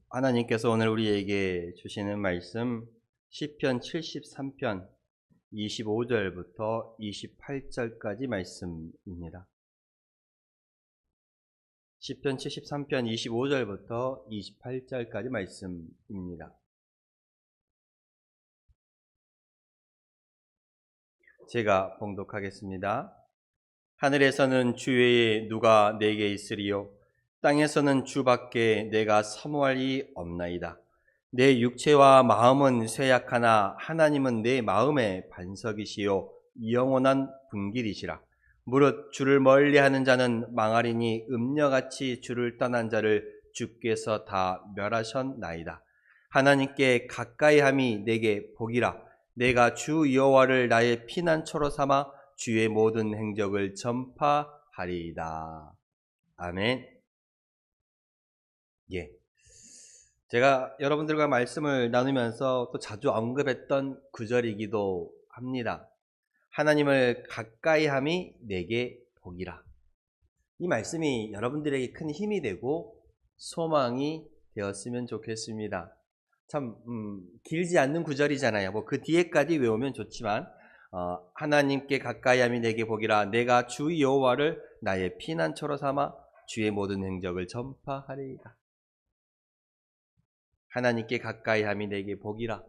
하나님께서 오늘 우리에게 주시는 말씀 시편 73편 25절부터 28절까지 말씀입니다. 시편 73편 25절부터 28절까지 말씀입니다. 제가 봉독하겠습니다. 하늘에서는 주 외에 누가 내게 있으리요? 땅에서는 주밖에 내가 사모할 이 없나이다. 내 육체와 마음은 쇠약하나 하나님은 내 마음의 반석이시요 영원한 분길이시라. 무릇 주를 멀리하는 자는 망하리니 음녀같이 주를 떠난 자를 주께서 다 멸하셨나이다. 하나님께 가까이함이 내게 복이라. 내가 주 여호와를 나의 피난처로 삼아 주의 모든 행적을 전파하리이다. 아멘. 제가 여러분들과 말씀을 나누면서 또 자주 언급했던 구절이기도 합니다. 하나님을 가까이함이 내게 복이라. 이 말씀이 여러분들에게 큰 힘이 되고 소망이 되었으면 좋겠습니다. 참 길지 않는 구절이잖아요. 그 뒤에까지 외우면 좋지만 하나님께 가까이함이 내게 복이라. 내가 주 여호와를 나의 피난처로 삼아 주의 모든 행적을 전파하리이다. 하나님께 가까이함이 내게 복이라.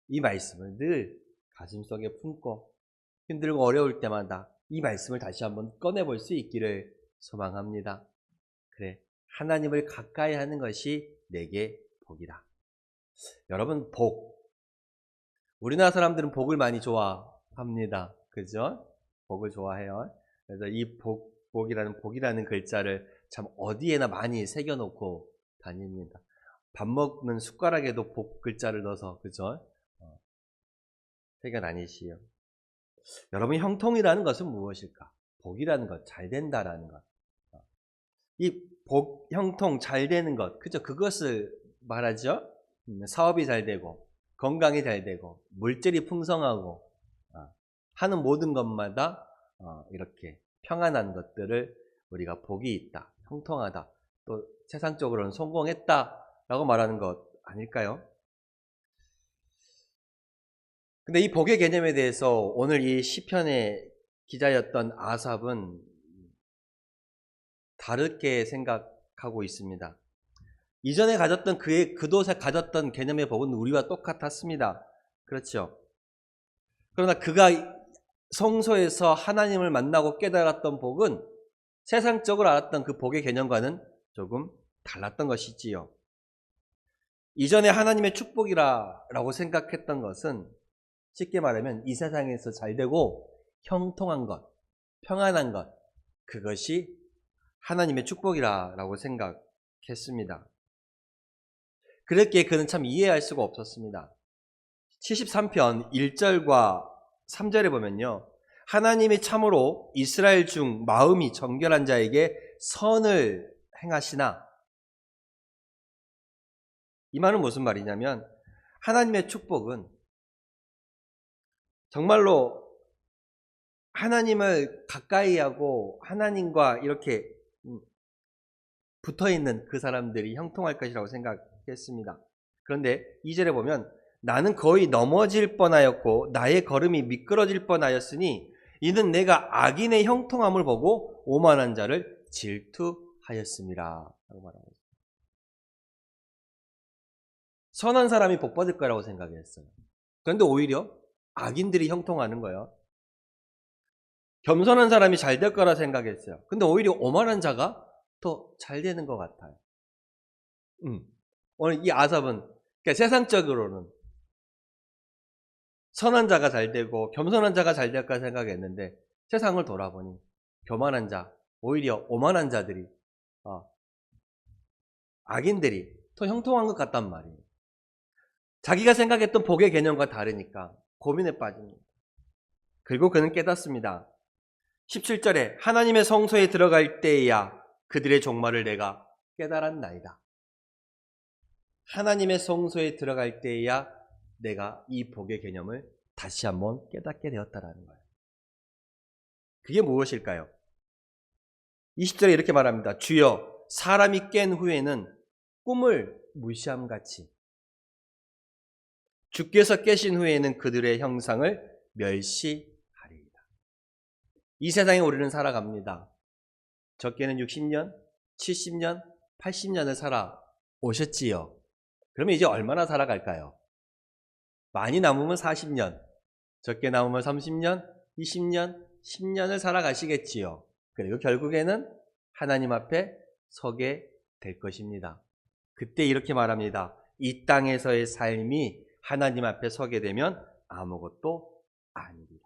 이 말씀을 늘 가슴속에 품고 힘들고 어려울 때마다 이 말씀을 다시 한번 꺼내볼 수 있기를 소망합니다. 그래, 하나님을 가까이 하는 것이 내게 복이라. 여러분, 우리나라 사람들은 복을 많이 좋아합니다. 그죠? 복을 좋아해요. 그래서 이 복이라는 글자를 참 어디에나 많이 새겨놓고 다닙니다. 밥 먹는 숟가락에도 복 글자를 넣어서, 그죠? 새겨 다니시요. 여러분, 형통이라는 것은 무엇일까? 복이라는 것, 잘 된다라는 것. 이 복, 형통, 잘 되는 것, 그죠? 그것을 말하죠? 사업이 잘 되고, 건강이 잘 되고, 물질이 풍성하고, 하는 모든 것마다 이렇게 평안한 것들을 우리가 복이 있다, 형통하다, 또 세상적으로는 성공했다, 라고 말하는 것 아닐까요? 근데 이 복의 개념에 대해서 오늘 이 시편의 기자였던 아삽은 다르게 생각하고 있습니다. 이전에 가졌던 그도 가졌던 개념의 복은 우리와 똑같았습니다. 그렇죠? 그러나 그가 성소에서 하나님을 만나고 깨달았던 복은 세상적으로 알았던 그 복의 개념과는 조금 달랐던 것이지요. 이전에 하나님의 축복이라고 생각했던 것은 쉽게 말하면 이 세상에서 잘되고 형통한 것, 평안한 것, 그것이 하나님의 축복이라고 생각했습니다. 그렇게 그는 참 이해할 수가 없었습니다. 73편 1절과 3절에 보면요, 하나님이 참으로 이스라엘 중 마음이 정결한 자에게 선을 행하시나. 이 말은 무슨 말이냐면 하나님의 축복은 정말로 하나님을 가까이 하고 하나님과 이렇게 붙어있는 그 사람들이 형통할 것이라고 생각했습니다. 그런데 2절에 보면 나는 거의 넘어질 뻔하였고 나의 걸음이 미끄러질 뻔하였으니 이는 내가 악인의 형통함을 보고 오만한 자를 질투하였습니다. 라고 말합니다. 선한 사람이 복 받을 거라고 생각했어요. 그런데 오히려 악인들이 형통하는 거예요. 겸손한 사람이 잘 될 거라 생각했어요. 근데 오히려 오만한 자가 더 잘 되는 것 같아요. 오늘 이 아삽은 그러니까 세상적으로는 선한 자가 잘 되고 겸손한 자가 잘 될 거라 생각했는데 세상을 돌아보니 교만한 자, 오히려 오만한 자들이 악인들이 더 형통한 것 같단 말이에요. 자기가 생각했던 복의 개념과 다르니까 고민에 빠집니다. 그리고 그는 깨닫습니다. 17절에 하나님의 성소에 들어갈 때에야 그들의 종말을 내가 깨달았나이다. 하나님의 성소에 들어갈 때에야 내가 이 복의 개념을 다시 한번 깨닫게 되었다라는 거예요. 그게 무엇일까요? 20절에 이렇게 말합니다. 주여, 사람이 깬 후에는 꿈을 무시함같이 주께서 깨신 후에는 그들의 형상을 멸시하리이다. 이 세상에 우리는 살아갑니다. 적게는 60년, 70년, 80년을 살아오셨지요. 그러면 이제 얼마나 살아갈까요? 많이 남으면 40년, 적게 남으면 30년, 20년, 10년을 살아가시겠지요. 그리고 결국에는 하나님 앞에 서게 될 것입니다. 그때 이렇게 말합니다. 이 땅에서의 삶이 하나님 앞에 서게 되면 아무것도 아닙니다.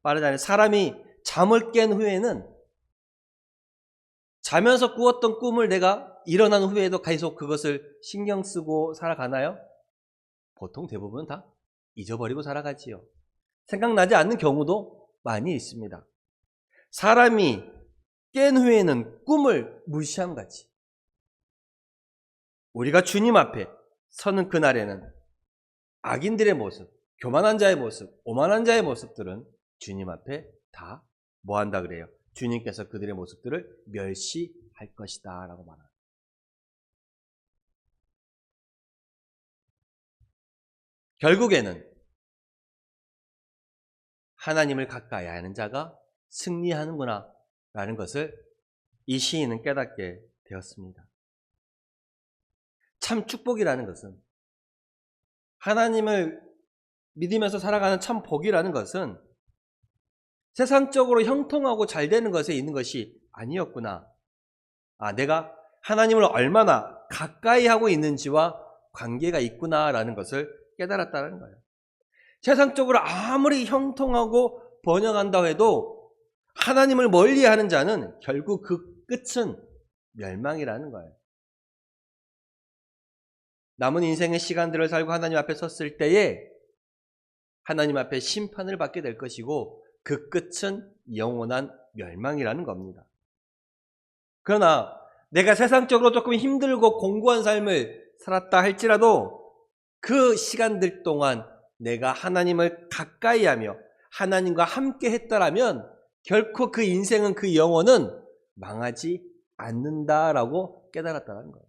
말하자면 사람이 잠을 깬 후에는 자면서 꾸었던 꿈을 내가 일어난 후에도 계속 그것을 신경 쓰고 살아가나요? 보통 대부분 다 잊어버리고 살아가지요. 생각나지 않는 경우도 많이 있습니다. 사람이 깬 후에는 꿈을 무시함같이 우리가 주님 앞에 서는 그날에는 악인들의 모습, 교만한 자의 모습, 오만한 자의 모습들은 주님 앞에 다 뭐한다 그래요? 주님께서 그들의 모습들을 멸시할 것이다 라고 말합니다. 결국에는 하나님을 가까이 하는 자가 승리하는구나 라는 것을 이 시인은 깨닫게 되었습니다. 참 축복이라는 것은, 하나님을 믿으면서 살아가는 참 복이라는 것은 세상적으로 형통하고 잘 되는 것에 있는 것이 아니었구나. 내가 하나님을 얼마나 가까이 하고 있는지와 관계가 있구나라는 것을 깨달았다는 거예요. 세상적으로 아무리 형통하고 번영한다고 해도 하나님을 멀리하는 자는 결국 그 끝은 멸망이라는 거예요. 남은 인생의 시간들을 살고 하나님 앞에 섰을 때에 하나님 앞에 심판을 받게 될 것이고 그 끝은 영원한 멸망이라는 겁니다. 그러나 내가 세상적으로 조금 힘들고 공고한 삶을 살았다 할지라도 그 시간들 동안 내가 하나님을 가까이 하며 하나님과 함께 했다라면 결코 그 인생은, 그 영혼은 망하지 않는다라고 깨달았다는 거예요.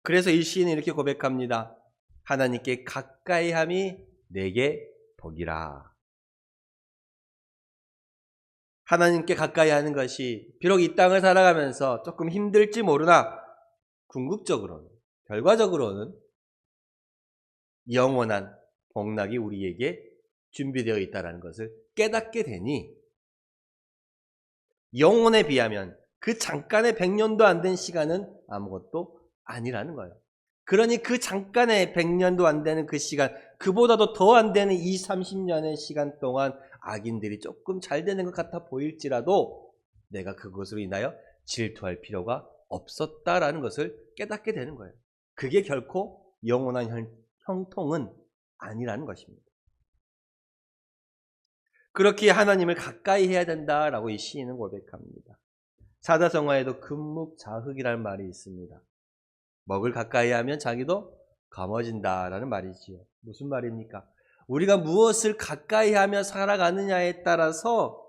그래서 이 시인은 이렇게 고백합니다. 하나님께 가까이함이 내게 복이라. 하나님께 가까이 하는 것이 비록 이 땅을 살아가면서 조금 힘들지 모르나 궁극적으로는, 결과적으로는 영원한 복락이 우리에게 준비되어 있다는 것을 깨닫게 되니 영혼에 비하면 그 잠깐의 100년도 안 된 시간은 아무것도 아니라는 거예요. 그러니 그 잠깐의 100년도 안 되는 그 시간, 그보다도 더 안 되는 20, 30년의 시간 동안 악인들이 조금 잘 되는 것 같아 보일지라도 내가 그것으로 인하여 질투할 필요가 없었다라는 것을 깨닫게 되는 거예요. 그게 결코 영원한 형통은 아니라는 것입니다. 그렇게 하나님을 가까이 해야 된다라고 이 시인은 고백합니다. 사자성어에도 금묵자흑이라는 말이 있습니다. 먹을 가까이 하면 자기도 검어진다라는 말이지요. 무슨 말입니까? 우리가 무엇을 가까이 하며 살아가느냐에 따라서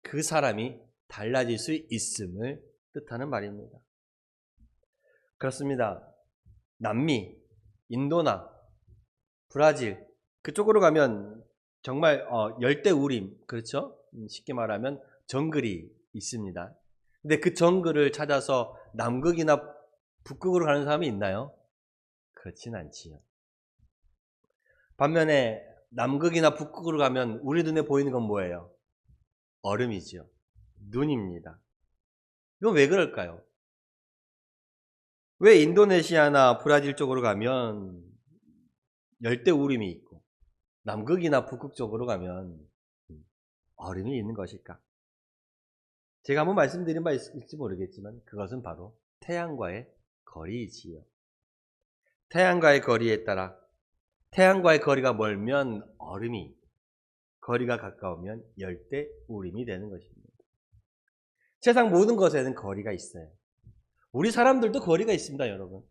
그 사람이 달라질 수 있음을 뜻하는 말입니다. 그렇습니다. 남미, 인도나 브라질 그쪽으로 가면 정말 열대우림, 그렇죠? 쉽게 말하면 정글이 있습니다. 근데 그 정글을 찾아서 남극이나 북극으로 가는 사람이 있나요? 그렇진 않지요. 반면에 남극이나 북극으로 가면 우리 눈에 보이는 건 뭐예요? 얼음이지요. 눈입니다. 이건 왜 그럴까요? 왜 인도네시아나 브라질 쪽으로 가면 열대우림이 있고 남극이나 북극 쪽으로 가면 얼음이 있는 것일까? 제가 한번 말씀드린 바 있을지 모르겠지만 그것은 바로 태양과의 거리이지요. 태양과의 거리에 따라 태양과의 거리가 멀면 얼음이, 거리가 가까우면 열대우림이 되는 것입니다. 세상 모든 것에는 거리가 있어요. 우리 사람들도 거리가 있습니다, 여러분.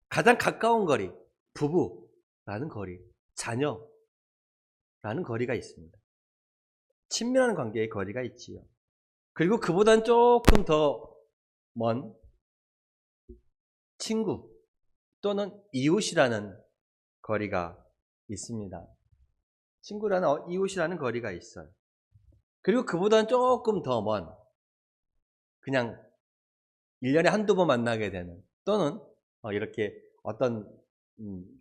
가장 가까운 거리, 부부라는 거리, 자녀라는 거리가 있습니다. 친밀한 관계의 거리가 있지요. 그리고 그보단 조금 더 먼 친구 또는 이웃이라는 거리가 있습니다. 친구라는 이웃이라는 거리가 있어요. 그리고 그보다는 조금 더 먼 그냥 1년에 한두 번 만나게 되는 또는 이렇게 어떤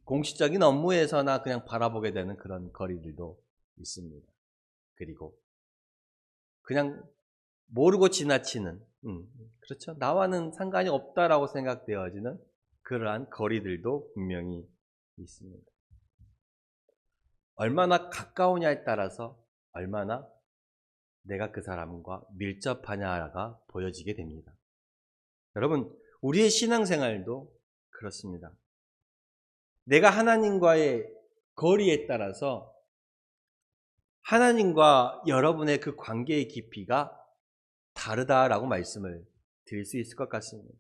공식적인 업무에서나 그냥 바라보게 되는 그런 거리들도 있습니다. 그리고 그냥 모르고 지나치는 그렇죠. 나와는 상관이 없다라고 생각되어지는 그러한 거리들도 분명히 있습니다. 얼마나 가까우냐에 따라서 얼마나 내가 그 사람과 밀접하냐가 보여지게 됩니다. 여러분, 우리의 신앙생활도 그렇습니다. 내가 하나님과의 거리에 따라서 하나님과 여러분의 그 관계의 깊이가 다르다라고 말씀을 드릴 수 있을 것 같습니다.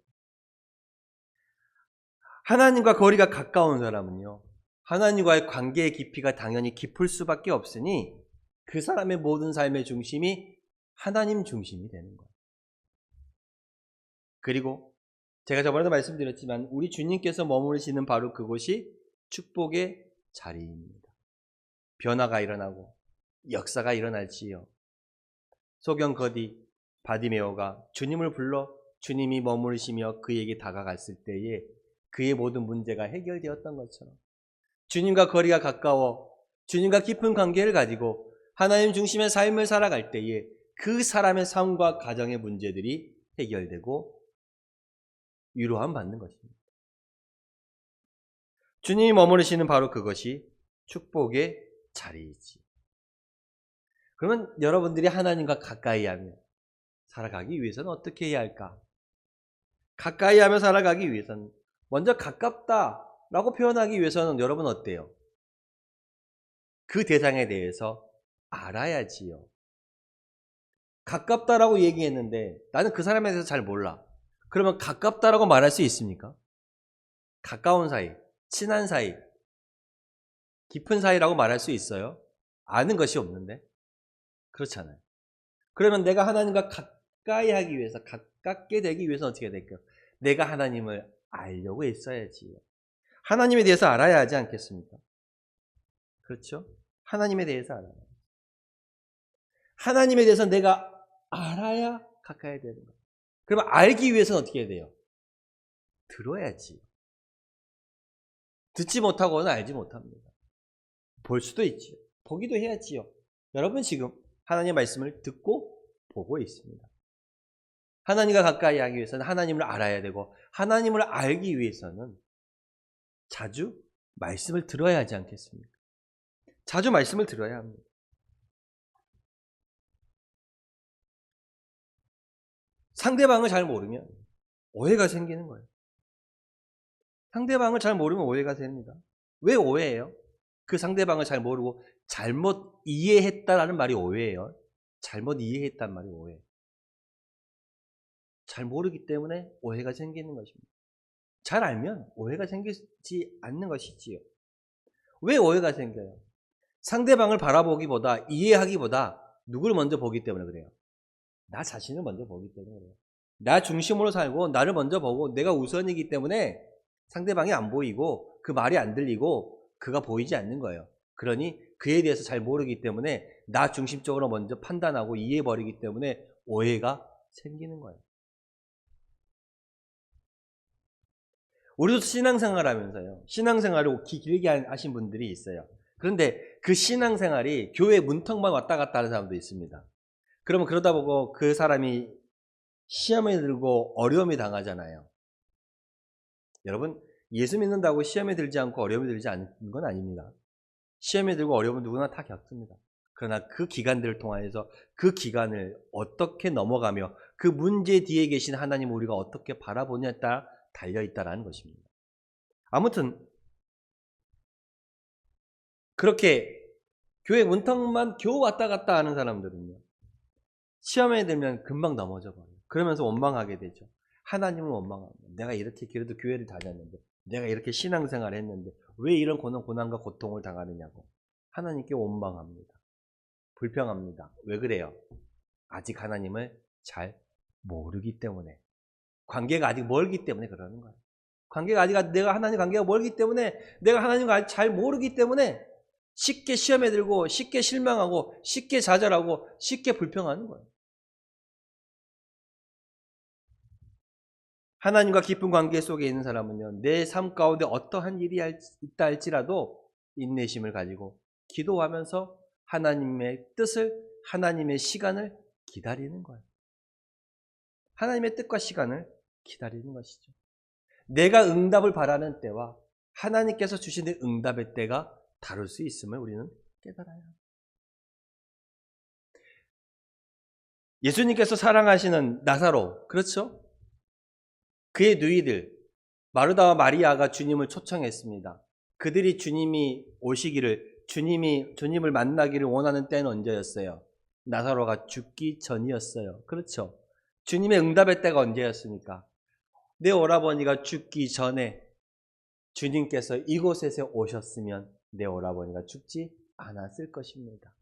하나님과 거리가 가까운 사람은요, 하나님과의 관계의 깊이가 당연히 깊을 수밖에 없으니 그 사람의 모든 삶의 중심이 하나님 중심이 되는 거예요. 그리고 제가 저번에도 말씀드렸지만 우리 주님께서 머무르시는 바로 그곳이 축복의 자리입니다. 변화가 일어나고 역사가 일어날지요. 소경 거디 바디메오가 주님을 불러 주님이 머무르시며 그에게 다가갔을 때에 그의 모든 문제가 해결되었던 것처럼 주님과 거리가 가까워 주님과 깊은 관계를 가지고 하나님 중심의 삶을 살아갈 때에 그 사람의 삶과 가정의 문제들이 해결되고 위로함 받는 것입니다. 주님이 머무르시는 바로 그것이 축복의 자리이지. 그러면 여러분들이 하나님과 가까이 하며 살아가기 위해서는 어떻게 해야 할까? 가까이 하며 살아가기 위해서는 먼저 가깝다라고 표현하기 위해서는 여러분 어때요? 그 대상에 대해서 알아야지요. 가깝다라고 얘기했는데 나는 그 사람에 대해서 잘 몰라. 그러면 가깝다라고 말할 수 있습니까? 가까운 사이, 친한 사이, 깊은 사이라고 말할 수 있어요? 아는 것이 없는데? 그렇잖아요. 그러면 내가 하나님과 가까이 하기 위해서, 가깝게 되기 위해서는 어떻게 해야 될까요? 내가 하나님을 알려고 했어야지요. 하나님에 대해서 알아야 하지 않겠습니까? 그렇죠? 하나님에 대해서 알아야 해요. 하나님에 대해서 내가 알아야 가까이 되는 거예요. 그러면 알기 위해서는 어떻게 해야 돼요? 들어야지. 듣지 못하고는 알지 못합니다. 볼 수도 있지요. 보기도 해야지요. 여러분 지금 하나님의 말씀을 듣고 보고 있습니다. 하나님과 가까이 하기 위해서는 하나님을 알아야 되고 하나님을 알기 위해서는 자주 말씀을 들어야 하지 않겠습니까? 자주 말씀을 들어야 합니다. 상대방을 잘 모르면 오해가 생기는 거예요. 상대방을 잘 모르면 오해가 됩니다. 왜 오해해요? 그 상대방을 잘 모르고 잘못 이해했다라는 말이 오해예요. 잘못 이해했단 말이 오해예요. 잘 모르기 때문에 오해가 생기는 것입니다. 잘 알면 오해가 생기지 않는 것이지요. 왜 오해가 생겨요? 상대방을 바라보기보다 이해하기보다 누구를 먼저 보기 때문에 그래요. 나 자신을 먼저 보기 때문에 그래요. 나 중심으로 살고 나를 먼저 보고 내가 우선이기 때문에 상대방이 안 보이고 그 말이 안 들리고 그가 보이지 않는 거예요. 그러니 그에 대해서 잘 모르기 때문에 나 중심적으로 먼저 판단하고 이해해버리기 때문에 오해가 생기는 거예요. 우리도 신앙생활 하면서요. 신앙생활을 길게 하신 분들이 있어요. 그런데 그 신앙생활이 교회 문턱만 왔다 갔다 하는 사람도 있습니다. 그러면 그러다 보고 그 사람이 시험에 들고 어려움이 당하잖아요. 여러분, 예수 믿는다고 시험에 들지 않고 어려움이 들지 않는 건 아닙니다. 시험에 들고 어려움은 누구나 다 겪습니다. 그러나 그 기간들을 통해서 그 기간을 어떻게 넘어가며 그 문제 뒤에 계신 하나님을 우리가 어떻게 바라보냐에 따라 달려있다라는 것입니다. 아무튼 그렇게 교회 문턱만 겨우 왔다 갔다 하는 사람들은요. 시험에 들면 금방 넘어져 버려요. 그러면서 원망하게 되죠. 하나님을 원망합니다. 내가 이렇게 그래도 교회를 다녔는데 내가 이렇게 신앙생활을 했는데 왜 이런 고난과 고통을 당하느냐고 하나님께 원망합니다. 불평합니다. 왜 그래요? 아직 하나님을 잘 모르기 때문에. 관계가 아직 멀기 때문에 그러는 거예요. 관계가 아직 내가 하나님 관계가 멀기 때문에 내가 하나님과 아직 잘 모르기 때문에 쉽게 시험에 들고 쉽게 실망하고 쉽게 좌절하고 쉽게 불평하는 거예요. 하나님과 깊은 관계 속에 있는 사람은요, 내 삶 가운데 어떠한 일이 있다 할지라도 인내심을 가지고 기도하면서 하나님의 뜻을, 하나님의 시간을 기다리는 거예요. 하나님의 뜻과 시간을 기다리는 것이죠. 내가 응답을 바라는 때와 하나님께서 주시는 응답의 때가 다를 수 있음을 우리는 깨달아야 합니다. 예수님께서 사랑하시는 나사로, 그렇죠? 그의 누이들 마르다와 마리아가 주님을 초청했습니다. 그들이 주님이 오시기를, 주님을 만나기를 원하는 때는 언제였어요? 나사로가 죽기 전이었어요. 그렇죠? 주님의 응답의 때가 언제였습니까? 내 오라버니가 죽기 전에 주님께서 이곳에 오셨으면 내 오라버니가 죽지 않았을 것입니다.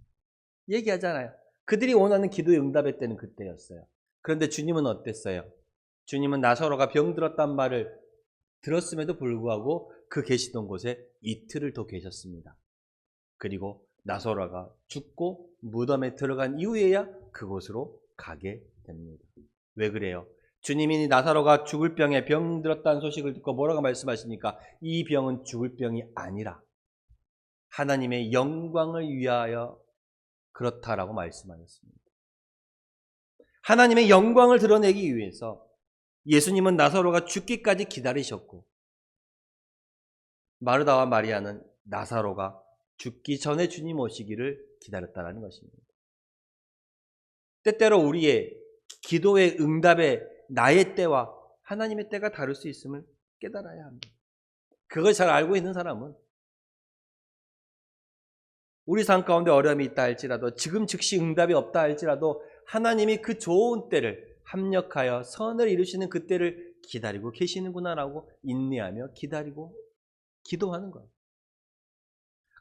얘기하잖아요. 그들이 원하는 기도의 응답의 때는 그때였어요. 그런데 주님은 어땠어요? 주님은 나사로가 병들었단 말을 들었음에도 불구하고 그 계시던 곳에 이틀을 더 계셨습니다. 그리고 나사로가 죽고 무덤에 들어간 이후에야 그곳으로 가게 됩니다. 왜 그래요? 주님이 나사로가 죽을 병에 병들었다는 소식을 듣고 뭐라고 말씀하십니까? 이 병은 죽을 병이 아니라 하나님의 영광을 위하여 그렇다라고 말씀하셨습니다. 하나님의 영광을 드러내기 위해서 예수님은 나사로가 죽기까지 기다리셨고, 마르다와 마리아는 나사로가 죽기 전에 주님 오시기를 기다렸다는 것입니다. 때때로 우리의 기도의 응답의 나의 때와 하나님의 때가 다를 수 있음을 깨달아야 합니다. 그걸 잘 알고 있는 사람은 우리 삶 가운데 어려움이 있다 할지라도, 지금 즉시 응답이 없다 할지라도 하나님이 그 좋은 때를 합력하여 선을 이루시는 그 때를 기다리고 계시는구나라고 인내하며 기다리고 기도하는 거예요.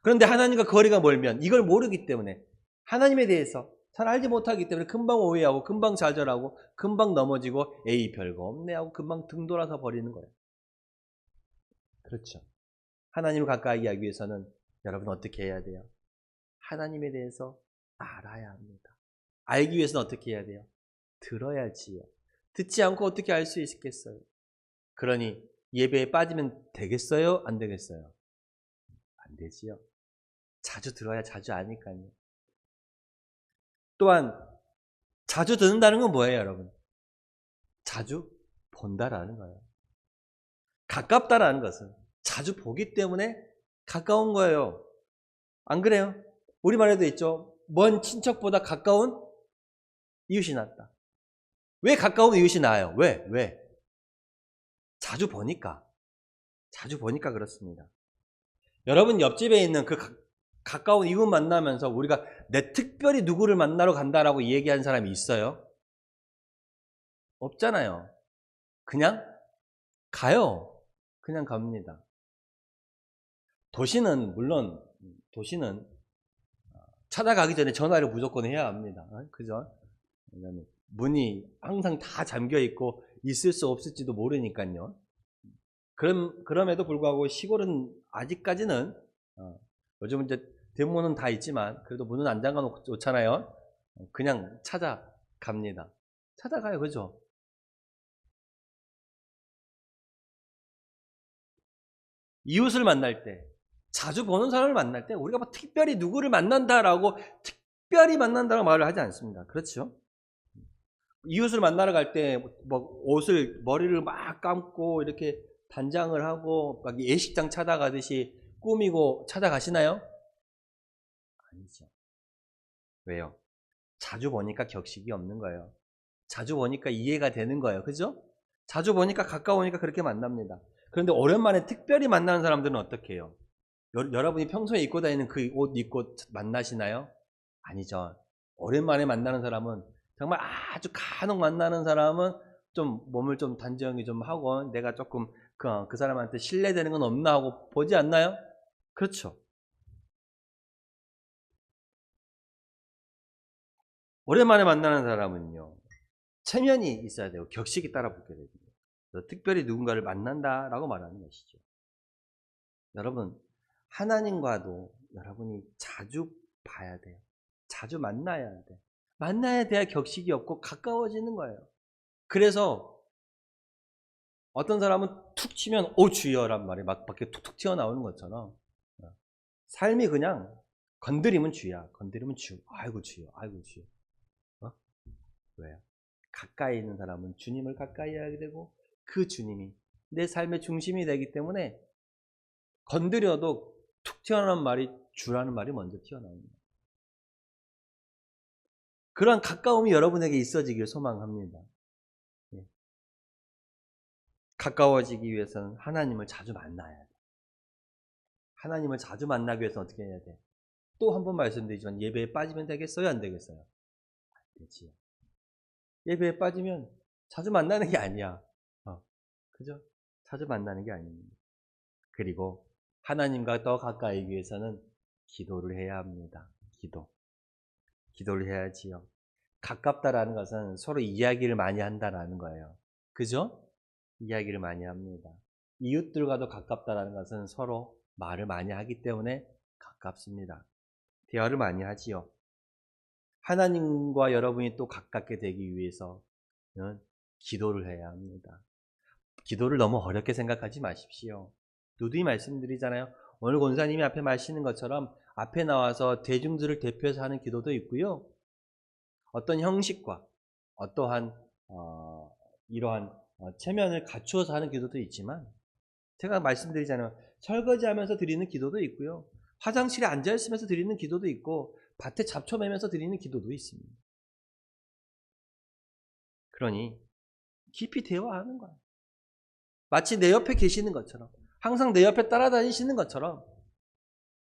그런데 하나님과 거리가 멀면 이걸 모르기 때문에, 하나님에 대해서 잘 알지 못하기 때문에 금방 오해하고 금방 좌절하고 금방 넘어지고 에이 별거 없네 하고 금방 등 돌아서 버리는 거예요. 그렇죠. 하나님을 가까이 하기 위해서는 여러분 어떻게 해야 돼요? 하나님에 대해서 알아야 합니다. 알기 위해서는 어떻게 해야 돼요? 들어야지요. 듣지 않고 어떻게 알 수 있겠어요? 그러니 예배에 빠지면 되겠어요? 안 되겠어요? 안 되지요. 자주 들어야 자주 아니까요. 또한 자주 듣는다는 건 뭐예요, 여러분? 자주 본다라는 거예요. 가깝다라는 것은 자주 보기 때문에 가까운 거예요. 안 그래요? 우리말에도 있죠. 먼 친척보다 가까운 이웃이 낫다. 왜 가까운 이웃이 나아요? 왜? 자주 보니까 그렇습니다. 여러분 옆집에 있는 그 가까운 이웃 만나면서 우리가 내 특별히 누구를 만나러 간다라고 얘기한 사람이 있어요? 없잖아요. 그냥 가요. 그냥 갑니다. 도시는 찾아가기 전에 전화를 무조건 해야 합니다. 그죠? 왜냐면 문이 항상 다 잠겨 있고 있을 수 없을지도 모르니까요. 그럼에도 불구하고 시골은 아직까지는 요즘은 이제 대문은 다 있지만 그래도 문은 안 잠가 놓잖아요. 그냥 찾아갑니다. 찾아가요, 그죠? 이웃을 만날 때, 자주 보는 사람을 만날 때 우리가 뭐 특별히 누구를 만난다라고 특별히 만난다고 말을 하지 않습니다. 그렇죠? 이웃을 만나러 갈 때 뭐 머리를 막 감고 이렇게 단장을 하고 막 예식장 찾아가듯이 꾸미고 찾아가시나요? 아니죠. 왜요? 자주 보니까 격식이 없는 거예요. 자주 보니까 이해가 되는 거예요. 그죠? 자주 보니까 가까우니까 그렇게 만납니다. 그런데 오랜만에 특별히 만나는 사람들은 어떻게 해요? 여러분이 평소에 입고 다니는 그 옷 입고 만나시나요? 아니죠. 오랜만에 만나는 사람은, 정말 아주 간혹 만나는 사람은 좀 몸을 좀 단정히 좀 하고 내가 조금 그 사람한테 신뢰되는 건 없나 하고 보지 않나요? 그렇죠. 오랜만에 만나는 사람은요, 체면이 있어야 되고 격식이 따라 붙게 됩니다. 특별히 누군가를 만난다라고 말하는 것이죠. 여러분, 하나님과도 여러분이 자주 봐야 돼요. 자주 만나야 돼. 만나야 돼야 격식이 없고 가까워지는 거예요. 그래서 어떤 사람은 툭 치면 오 주여란 말이 막 밖에 툭툭 튀어나오는 것처럼 삶이 그냥 건드리면 주야. 건드리면 주. 아이고 주여. 아이고 주여. 왜요? 가까이 있는 사람은 주님을 가까이 하게 되고 그 주님이 내 삶의 중심이 되기 때문에 건드려도 툭 튀어나오는 말이 주라는 말이 먼저 튀어나옵니다. 그러한 가까움이 여러분에게 있어지길 소망합니다. 가까워지기 위해서는 하나님을 자주 만나야 돼. 하나님을 자주 만나기 위해서는 어떻게 해야 돼? 또 한 번 말씀드리지만 예배에 빠지면 되겠어요? 안 되겠어요? 안 되지요. 예배에 빠지면 자주 만나는 게 아니야. 그죠? 자주 만나는 게 아닙니다. 그리고 하나님과 더 가까이 위해서는 기도를 해야 합니다. 기도를 해야지요. 가깝다라는 것은 서로 이야기를 많이 한다라는 거예요. 그죠? 이야기를 많이 합니다. 이웃들과도 가깝다라는 것은 서로 말을 많이 하기 때문에 가깝습니다. 대화를 많이 하지요. 하나님과 여러분이 또 가깝게 되기 위해서는 기도를 해야 합니다. 기도를 너무 어렵게 생각하지 마십시오. 누누이 말씀드리잖아요. 오늘 권사님이 앞에 말씀하시는 것처럼 앞에 나와서 대중들을 대표해서 하는 기도도 있고요. 어떤 형식과 어떠한 이러한 체면을 갖추어서 하는 기도도 있지만 제가 말씀드리잖아요. 설거지하면서 드리는 기도도 있고요. 화장실에 앉아있으면서 드리는 기도도 있고 밭에 잡초 매면서 드리는 기도도 있습니다. 그러니 깊이 대화하는 거예요. 마치 내 옆에 계시는 것처럼 항상 내 옆에 따라다니시는 것처럼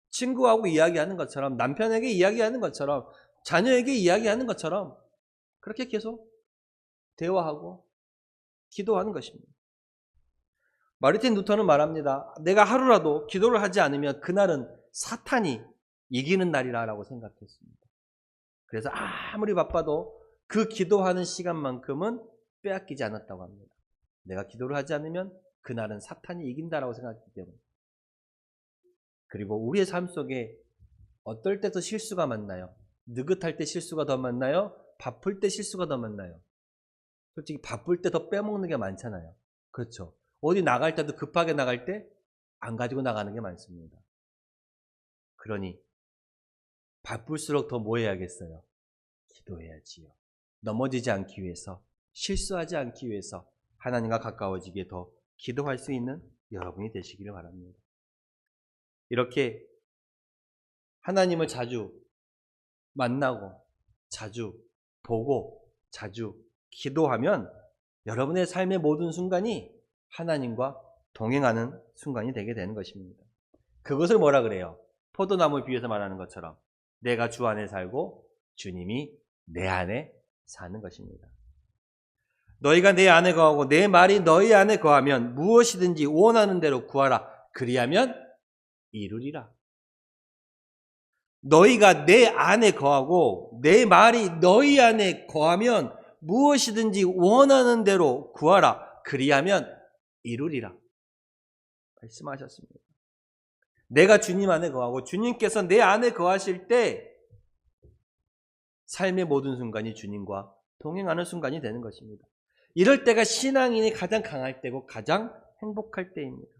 친구하고 이야기하는 것처럼 남편에게 이야기하는 것처럼 자녀에게 이야기하는 것처럼 그렇게 계속 대화하고 기도하는 것입니다. 마르틴 루터는 말합니다. 내가 하루라도 기도를 하지 않으면 그날은 사탄이 이기는 날이라고 생각했습니다. 그래서 아무리 바빠도 그 기도하는 시간만큼은 빼앗기지 않았다고 합니다. 내가 기도를 하지 않으면 그날은 사탄이 이긴다라고 생각했기 때문에. 그리고 우리의 삶 속에 어떨 때도 실수가 많나요? 느긋할 때 실수가 더 많나요? 바쁠 때 실수가 더 많나요? 솔직히 바쁠 때 더 빼먹는 게 많잖아요. 그렇죠. 어디 나갈 때도 급하게 나갈 때 안 가지고 나가는 게 많습니다. 그러니 바쁠수록 더 뭐 해야겠어요? 기도해야지요. 넘어지지 않기 위해서, 실수하지 않기 위해서 하나님과 가까워지기에 더 기도할 수 있는 여러분이 되시기를 바랍니다. 이렇게 하나님을 자주 만나고 자주 보고 자주 기도하면 여러분의 삶의 모든 순간이 하나님과 동행하는 순간이 되게 되는 것입니다. 그것을 뭐라 그래요? 포도나무 비유에서 말하는 것처럼 내가 주 안에 살고 주님이 내 안에 사는 것입니다. 너희가 내 안에 거하고 내 말이 너희 안에 거하면 무엇이든지 원하는 대로 구하라. 그리하면 이루리라. 너희가 내 안에 거하고 내 말이 너희 안에 거하면 무엇이든지 원하는 대로 구하라. 그리하면 이루리라. 말씀하셨습니다. 내가 주님 안에 거하고 주님께서 내 안에 거하실 때 삶의 모든 순간이 주님과 동행하는 순간이 되는 것입니다. 이럴 때가 신앙인이 가장 강할 때고 가장 행복할 때입니다.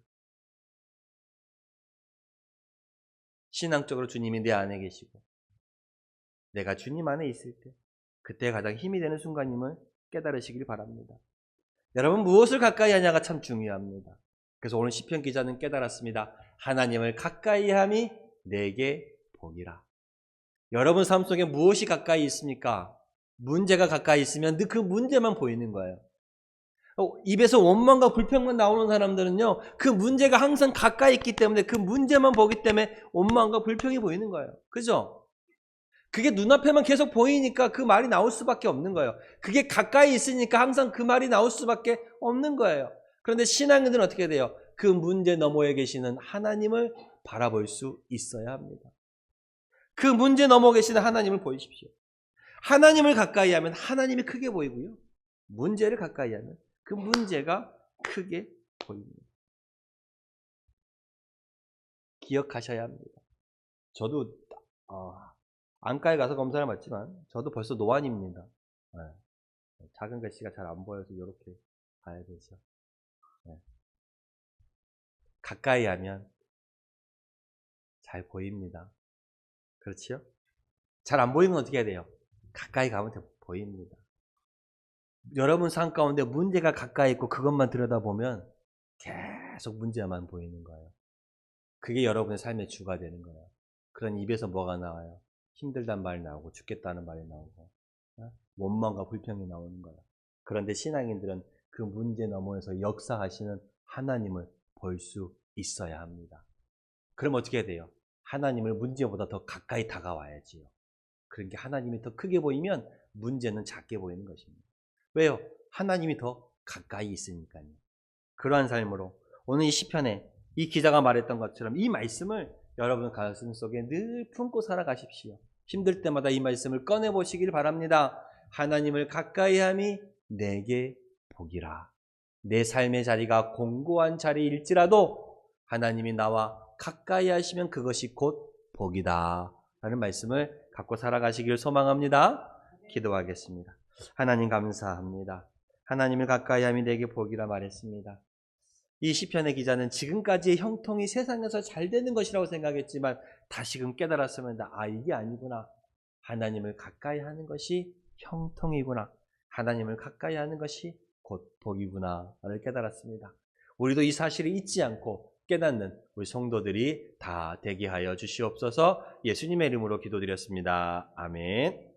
신앙적으로 주님이 내 안에 계시고 내가 주님 안에 있을 때 그때 가장 힘이 되는 순간임을 깨달으시길 바랍니다. 여러분 무엇을 가까이 하냐가 참 중요합니다. 그래서 오늘 시편 기자는 깨달았습니다. 하나님을 가까이 함이 내게 복이라. 여러분 삶 속에 무엇이 가까이 있습니까? 문제가 가까이 있으면 그 문제만 보이는 거예요. 입에서 원망과 불평만 나오는 사람들은요, 그 문제가 항상 가까이 있기 때문에 그 문제만 보기 때문에 원망과 불평이 보이는 거예요. 그죠? 그게 눈앞에만 계속 보이니까 그 말이 나올 수밖에 없는 거예요. 그게 가까이 있으니까 항상 그 말이 나올 수밖에 없는 거예요. 그런데 신앙인들은 어떻게 돼요? 그 문제 너머에 계시는 하나님을 바라볼 수 있어야 합니다. 그 문제 너머에 계시는 하나님을 보이십시오. 하나님을 가까이 하면 하나님이 크게 보이고요. 문제를 가까이 하면 그 문제가 크게 보입니다. 기억하셔야 합니다. 저도 안과에 가서 검사를 받지만 저도 벌써 노안입니다. 네. 작은 글씨가 잘 안 보여서 이렇게 봐야 되죠. 네. 가까이 하면 잘 보입니다. 그렇지요? 잘 안 보이면 어떻게 해야 돼요? 가까이 가면 보입니다. 여러분 삶 가운데 문제가 가까이 있고 그것만 들여다보면 계속 문제만 보이는 거예요. 그게 여러분의 삶의 주가 되는 거예요. 그런 입에서 뭐가 나와요? 힘들단 말이 나오고 죽겠다는 말이 나오고 원망과 불평이 나오는 거예요. 그런데 신앙인들은 그 문제 너머에서 역사하시는 하나님을 볼 수 있어야 합니다. 그럼 어떻게 해야 돼요? 하나님을 문제보다 더 가까이 다가와야지요. 그런 게 하나님이 더 크게 보이면 문제는 작게 보이는 것입니다. 왜요? 하나님이 더 가까이 있으니까요. 그러한 삶으로 오늘 이 시편에 이 기자가 말했던 것처럼 이 말씀을 여러분 가슴 속에 늘 품고 살아가십시오. 힘들 때마다 이 말씀을 꺼내보시길 바랍니다. 하나님을 가까이함이 내게 복이라. 내 삶의 자리가 공고한 자리일지라도 하나님이 나와 가까이 하시면 그것이 곧 복이다 라는 말씀을 갖고 살아가시길 소망합니다. 기도하겠습니다. 하나님 감사합니다. 하나님을 가까이함이 내게 복이라 말했습니다. 이 시편의 기자는 지금까지의 형통이 세상에서 잘 되는 것이라고 생각했지만 다시금 깨달았습니다. 이게 아니구나. 하나님을 가까이 하는 것이 형통이구나. 하나님을 가까이 하는 것이 곧 복이구나를 깨달았습니다. 우리도 이 사실을 잊지 않고 깨닫는 우리 성도들이 다 되게 하여 주시옵소서. 예수님의 이름으로 기도드렸습니다. 아멘.